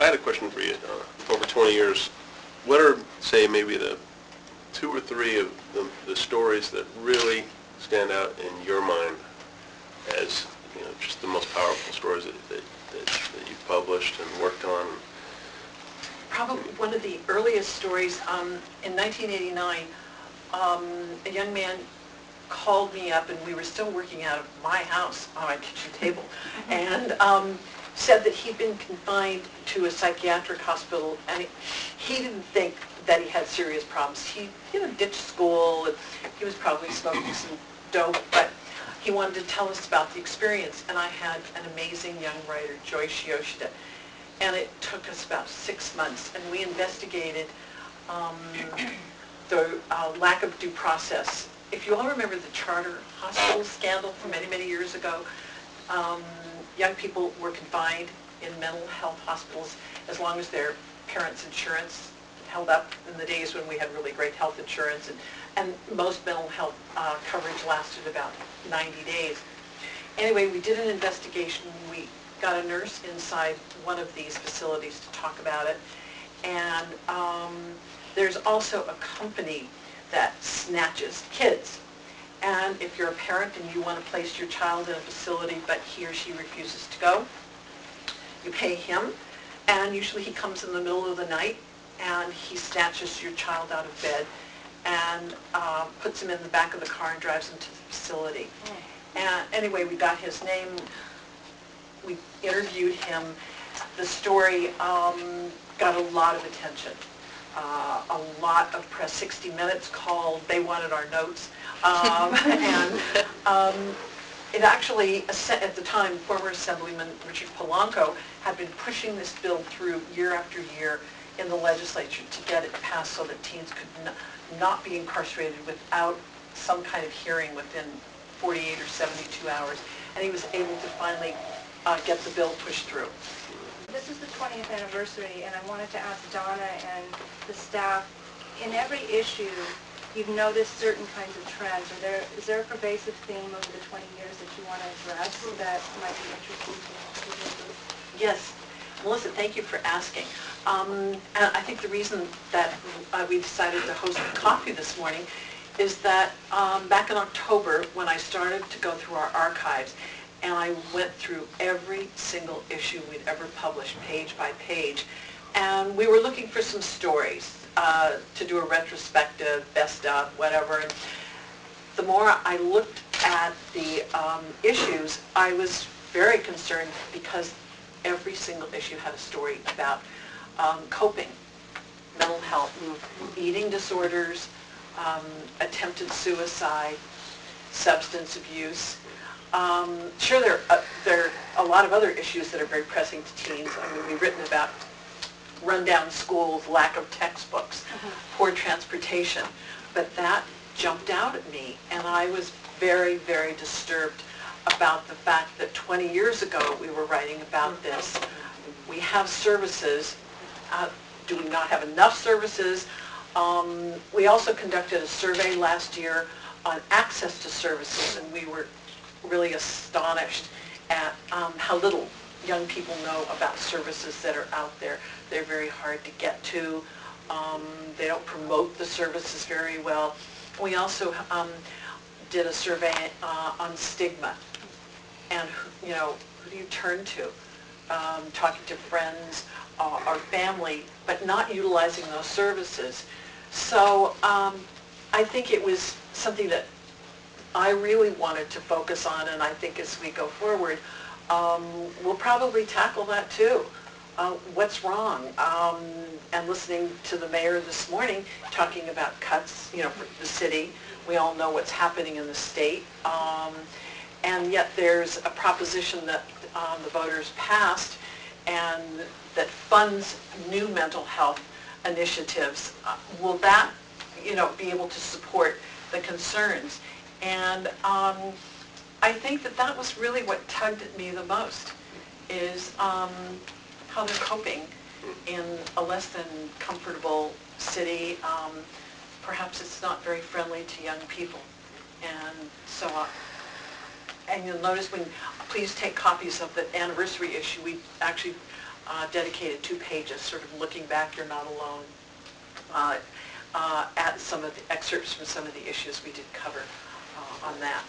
I had a question for you. Over 20 years, what are, say, maybe the 2 or 3 of the stories that really stand out in your mind as, you know, just the most powerful stories that you've published and worked on? Probably one of the earliest stories, in 1989, a young man called me up, and we were still working out of my house on my kitchen table, and said that he'd been confined to a psychiatric hospital, and he didn't think that he had serious problems. He, ditched school, and he was probably smoking some dope, but he wanted to tell us about the experience, and I had an amazing young writer, Joyce Yoshida, and it took us about 6 months, and we investigated the lack of due process. If you all remember the charter hospital scandal from many, many years ago, young people were confined in mental health hospitals as long as their parents' insurance held up in the days when we had really great health insurance, and most mental health coverage lasted about 90 days. Anyway, we did an investigation. We got a nurse inside one of these facilities to talk about it, and there's also a company that snatches kids. And if you're a parent and you want to place your child in a facility but he or she refuses to go, you pay him, and usually he comes in the middle of the night and he snatches your child out of bed and puts him in the back of the car and drives him to the facility. And anyway, we got his name, we interviewed him. The story got a lot of attention. A lot of press. 60 Minutes called, they wanted our notes. It actually, at the time, former Assemblyman Richard Polanco had been pushing this bill through year after year in the legislature to get it passed so that teens could not be incarcerated without some kind of hearing within 48 or 72 hours. And he was able to finally get the bill pushed through. This is the 20th anniversary, and I wanted to ask Donna and the staff, in every issue, you've noticed certain kinds of trends. Is there a pervasive theme over the 20 years that you want to address that might be interesting to people? Yes. Melissa, thank you for asking. And I think the reason that we decided to host the coffee this morning is that back in October, when I started to go through our archives, and I went through every single issue we'd ever published, page by page, and we were looking for some stories to do a retrospective, best of, whatever. And the more I looked at the issues, I was very concerned because every single issue had a story about coping, mental health, eating disorders, attempted suicide, substance abuse. Sure, there are a lot of other issues that are very pressing to teens. I mean, we've written about rundown schools, lack of textbooks, poor transportation, but that jumped out at me, and I was very, very disturbed about the fact that 20 years ago we were writing about this. We have services. Do we not have enough services? We also conducted a survey last year on access to services, and we were really astonished at how little young people know about services that are out there. They're very hard to get to. They don't promote the services very well. We also did a survey on stigma, and who do you turn to? Talking to friends or family, but not utilizing those services. So I think it was something that I really wanted to focus on, and I think as we go forward, we'll probably tackle that too. What's wrong? And listening to the mayor this morning talking about cuts, for the city. We all know what's happening in the state. And yet there's a proposition that the voters passed and that funds new mental health initiatives. Will that, be able to support the concerns? And I think that was really what tugged at me the most, is how they're coping in a less than comfortable city. Perhaps it's not very friendly to young people. And so, and you'll notice please take copies of the anniversary issue. We actually dedicated 2 pages, sort of looking back, you're not alone, at some of the excerpts from some of the issues we did cover on that.